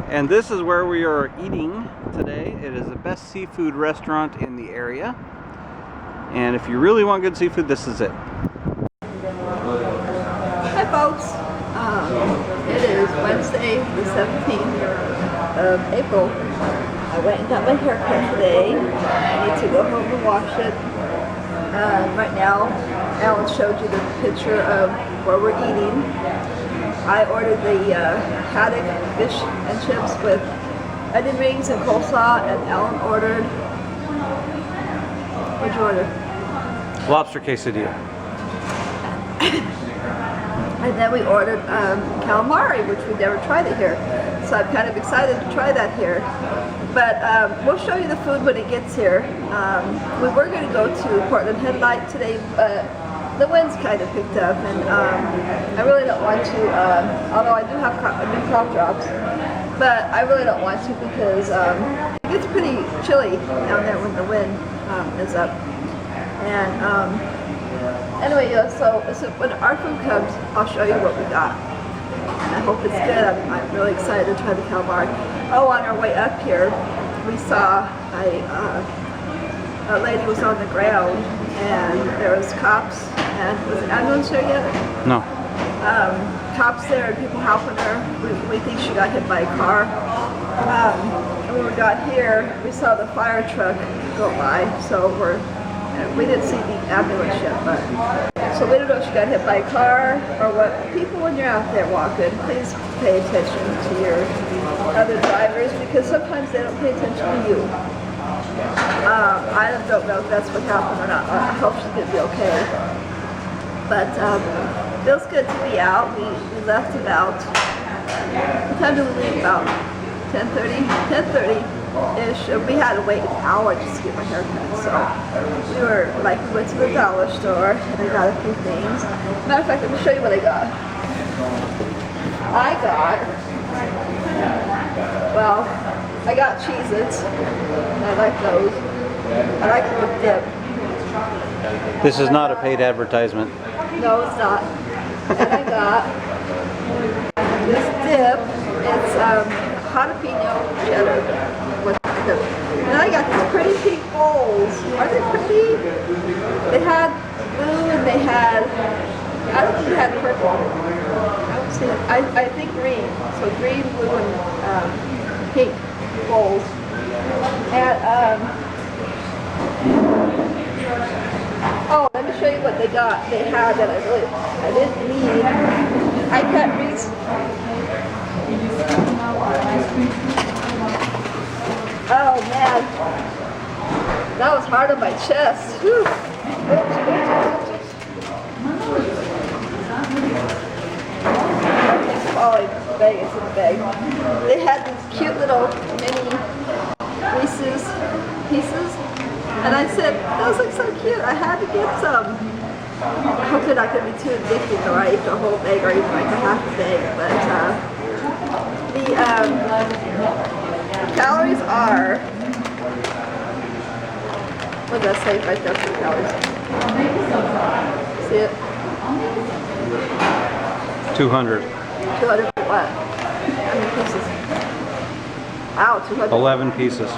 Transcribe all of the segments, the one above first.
And this is where we are eating today. It is the best seafood restaurant in the area. And if you really want good seafood, this is it. Hi folks, it is Wednesday the 17th of April. I went and got my hair cut today. I need to go home and wash it. Right now, Alan showed you the picture of where we're eating. I ordered the haddock fish and chips with onion rings and coleslaw, and Alan ordered, what'd you order? Lobster quesadilla. And then we ordered calamari, which we've never tried it here. So I'm kind of excited to try that here. But we'll show you the food when it gets here. We were going to go to Portland Headlight today, but the wind's kind of picked up, and I really don't want to, although I do have new cough drops, but I really don't want to because it gets pretty chilly down there when the wind is up. And anyway, so when our food comes, I'll show you what we got. And I hope it's good. I'm really excited to try the calamari. Oh, on our way up here, we saw a lady was on the ground, and there was cops, and was the ambulance there yet? No. Cops there and people helping her. We think she got hit by a car. And when we got here, we saw the fire truck go by, so we didn't see the ambulance yet, but so we don't know if she got hit by a car or what. People, when you're out there walking, please pay attention to your other drivers, because sometimes they don't pay attention to you. I don't know if that's what happened or not. I hope she's going to be okay. But feels good to be out. We left about, what time did we leave? About 10:30? 10:30-ish. We had to wait an hour just to get my hair cut. So we went to the dollar store and I got a few things. Matter of fact, let me show you what I got. I got Cheez-Its. I like those. I like them with dip. This is not a paid advertisement. No, it's not. And I got this dip. It's jalapeno cheddar with dip. And I got these pretty pink bowls. Are they pretty? They had blue and they had, I don't think they had purple. I don't see it. I think green. So green, blue, and pink bowls. And oh, let me show you what they got. They had that I didn't need. I cut these. Oh man, that was hard on my chest. Whew. It's falling. It's in the bag. They had these cute little mini Reese's pieces. And I said, those look so cute, I had to get some. I hope they're not going to be too addicting or I eat the whole bag or even like a half a bag. But the calories are, what did I say right there for the calories? See it? 200. 200 for what? How many pieces? Wow, 200. 11 pieces.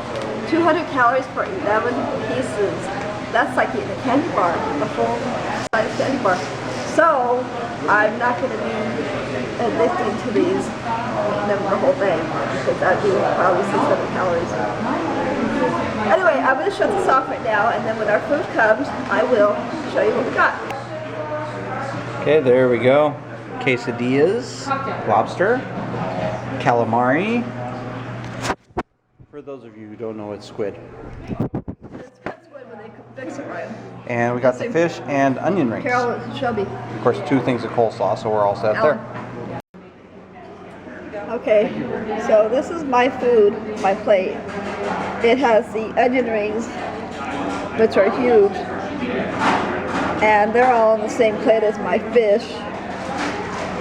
200 calories for 11 pieces. That's like eating a candy bar, a full-size candy bar. So, I'm not going to be addicted to these, eating them the whole day, because that'd be probably 600 calories. Anyway, I'm going to shut this off right now, and then when our food comes, I will show you what we got. Okay, there we go. Quesadillas, lobster, calamari. For those of you who don't know, it's squid. It's cut squid when they fix it right. And we got the fish and onion rings. Carol, Shelby. Of course, 2 things of coleslaw, so we're all set there. Okay, so this is my food, my plate. It has the onion rings, which are huge, and they're all on the same plate as my fish.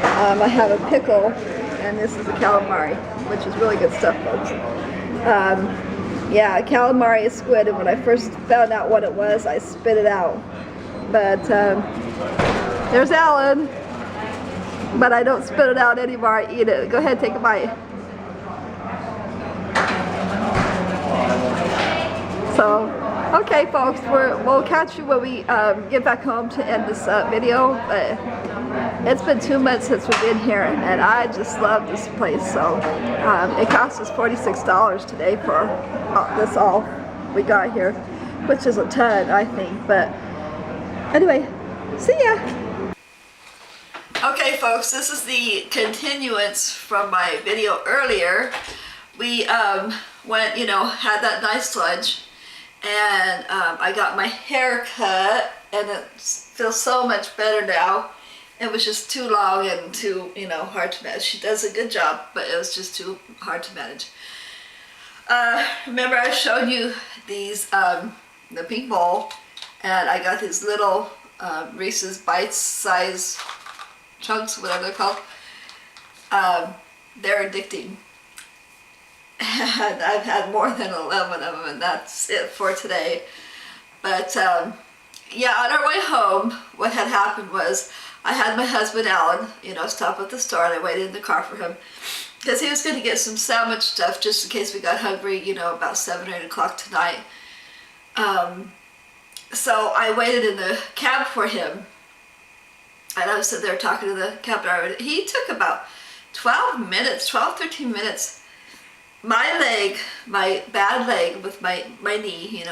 I have a pickle, and this is the calamari, which is really good stuff, folks. Yeah, calamari is squid, and when I first found out what it was, I spit it out. But there's Alan. But I don't spit it out anymore, I eat it. Go ahead, take a bite. So, okay folks, we'll catch you when we get back home to end this video. It's been 2 months since we've been here, and I just love this place. So it cost us $46 today for this all we got here, which is a ton, I think. But anyway, see ya. Okay folks, this is the continuance from my video earlier. We went, had that nice lunch, and I got my hair cut, and it feels so much better now. It was just too long and too, hard to manage. She does a good job, but it was just too hard to manage. Remember I showed you these, the pink bowl, and I got these little Reese's Bites size chunks, whatever they're called. They're addicting. And I've had more than 11 of them, and that's it for today. But yeah, on our way home, what had happened was I had my husband Alan, stop at the store, and I waited in the car for him because he was going to get some sandwich stuff just in case we got hungry, about 7 or 8 o'clock tonight. So I waited in the cab for him, and I was sitting there talking to the cab driver. He took about 13 minutes. My leg, my bad leg with my knee,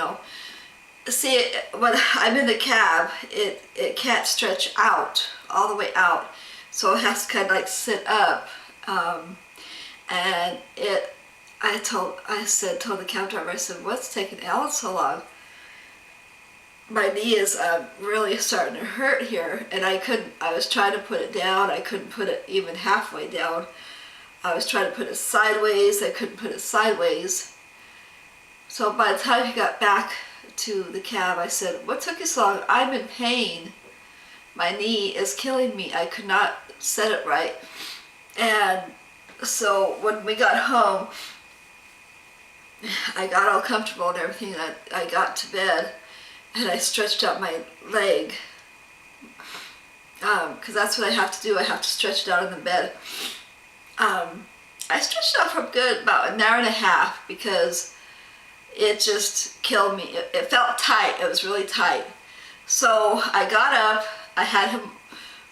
see, when I'm in the cab, it can't stretch out, all the way out. So it has to kind of like sit up. And I told the cab driver, I said, what's taking Alan so long? My knee is really starting to hurt here, and I was trying to put it down. I couldn't put it even halfway down. I was trying to put it sideways. I couldn't put it sideways. So by the time he got back to the cab, I said, what took you so long? I'm in pain. My knee is killing me. I could not set it right. And so when we got home, I got all comfortable and everything, and I got to bed, and I stretched out my leg, because that's what I have to do. I have to stretch it out in the bed. I stretched out for about an hour and a half because it just killed me. It felt tight. It was really tight. So I got up. I had him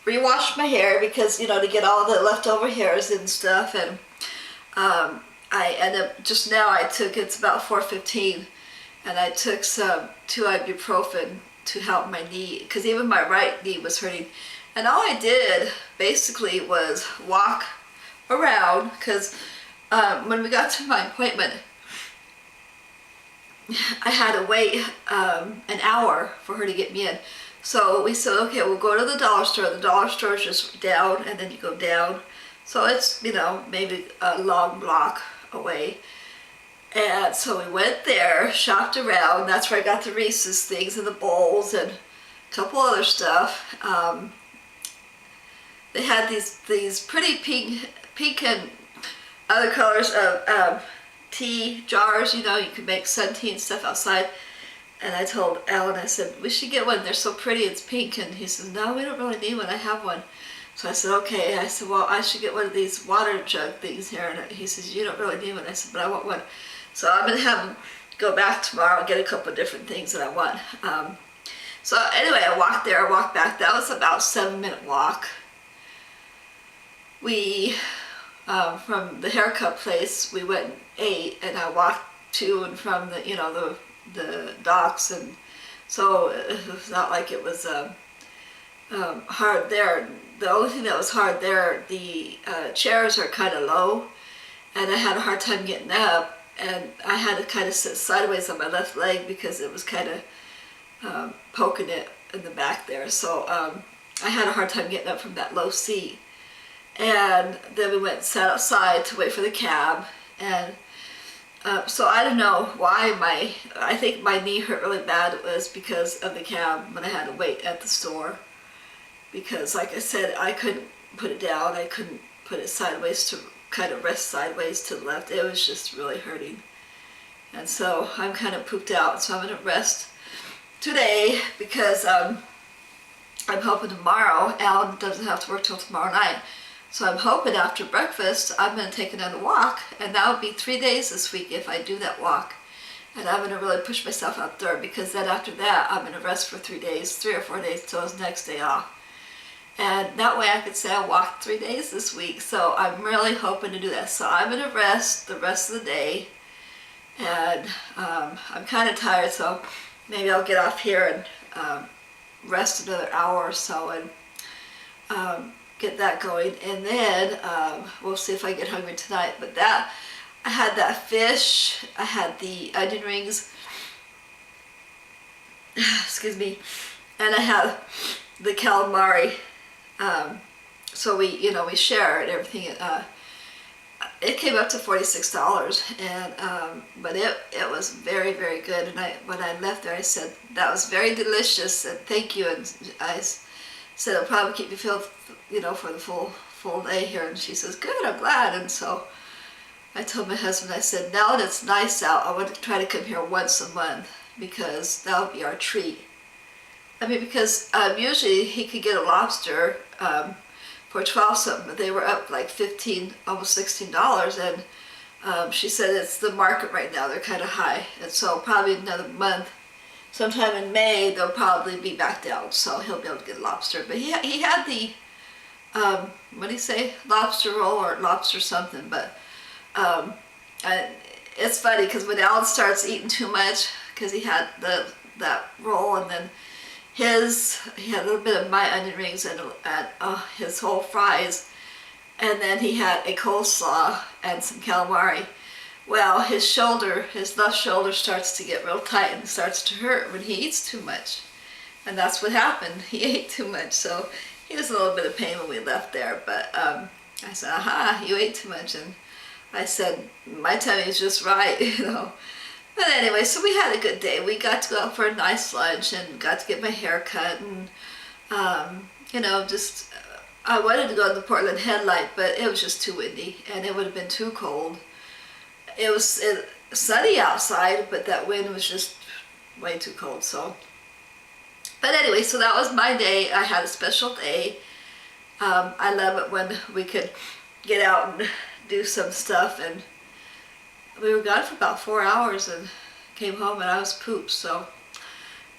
rewash my hair because, to get all the leftover hairs and stuff. And I ended up, just now it's about 4:15, and I took 2 ibuprofen to help my knee, because even my right knee was hurting. And all I did basically was walk around, because when we got to my appointment, I had to wait an hour for her to get me in. So we said, okay, we'll go to the dollar store. The dollar store is just down, and then you go down. So it's, maybe a long block away. And so we went there, shopped around. That's where I got the Reese's things and the bowls and a couple other stuff. They had these pretty pink and other colors of tea jars. You could make sun tea and stuff outside. And I told Alan, I said, we should get one. They're so pretty, it's pink. And he says, no, we don't really need one. I have one. So I said, okay. I said, well, I should get one of these water jug things here. And he says, you don't really need one. I said, but I want one. So I'm going to have him go back tomorrow and get a couple of different things that I want. So anyway, I walked there, I walked back. That was about a 7-minute walk. We, from the haircut place, we went and ate, and I walked to and from the, the docks, and so it was not like it was hard there. The only thing that was hard there, the chairs are kind of low, and I had a hard time getting up, and I had to kind of sit sideways on my left leg because it was kind of poking it in the back there. So I had a hard time getting up from that low seat. And then we went and sat outside to wait for the cab, and so I don't know why I think my knee hurt really bad. It was because of the cab when I had to wait at the store, because like I said, I couldn't put it down, I couldn't put it sideways to kind of rest sideways to the left. It was just really hurting, and so I'm kind of pooped out. So I'm going to rest today because I'm hoping tomorrow Alan doesn't have to work till tomorrow night. So I'm hoping after breakfast I'm going to take another walk, and that would be 3 days this week if I do that walk. And I'm gonna really push myself out there, because then after that I'm gonna rest for 3 days, 3 or 4 days till his next day off. And that way I could say I walked 3 days this week. So I'm really hoping to do that. So I'm gonna rest the rest of the day. And I'm kind of tired, so maybe I'll get off here and rest another hour or so and get that going. And then we'll see if I get hungry tonight. But I had that fish, I had the onion rings, excuse me, and I had the calamari. So we share and everything. It came up to $46, and but it was very, very good. And when I left there, I said that was very delicious, and thank you. And I said it'll probably keep me filled, for the full day here. And she says, good, I'm glad. And so I told my husband, I said, now that it's nice out, I want to try to come here once a month, because that'll be our treat. I mean, because usually he could get a lobster for 12 something, but they were up like $15, almost $16, and she said it's the market right now, they're kind of high, and so probably another month, sometime in May, they'll probably be back down, so he'll be able to get lobster. But he had the, what do you say, lobster roll or lobster something, but it's funny because when Alan starts eating too much, because he had that roll, and then he had a little bit of my onion rings and his whole fries, and then he had a coleslaw and some calamari. Well, his left shoulder starts to get real tight and starts to hurt when he eats too much. And that's what happened. He ate too much, so he was a little bit of pain when we left there. But I said, aha, you ate too much. And I said, my tummy is just right, But anyway, so we had a good day. We got to go out for a nice lunch and got to get my hair cut, and I wanted to go to the Portland Headlight, but it was just too windy and it would have been too cold. It was sunny outside, but that wind was just way too cold. So, but anyway, so that was my day. I had a special day. I love it when we could get out and do some stuff, and we were gone for about 4 hours and came home and I was pooped. So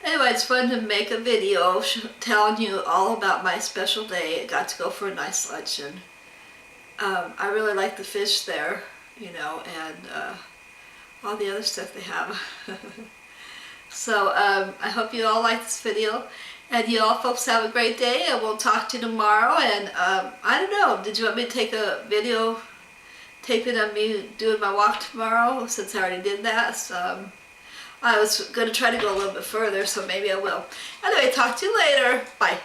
anyway, it's fun to make a video telling you all about my special day. I got to go for a nice lunch, and I really like the fish there, and all the other stuff they have. So I hope you all like this video, and you all folks have a great day, and we'll talk to you tomorrow. And I don't know, did you want me to take a video taping of me doing my walk tomorrow, since I already did that? So I was going to try to go a little bit further, so maybe I will. Anyway, talk to you later. Bye.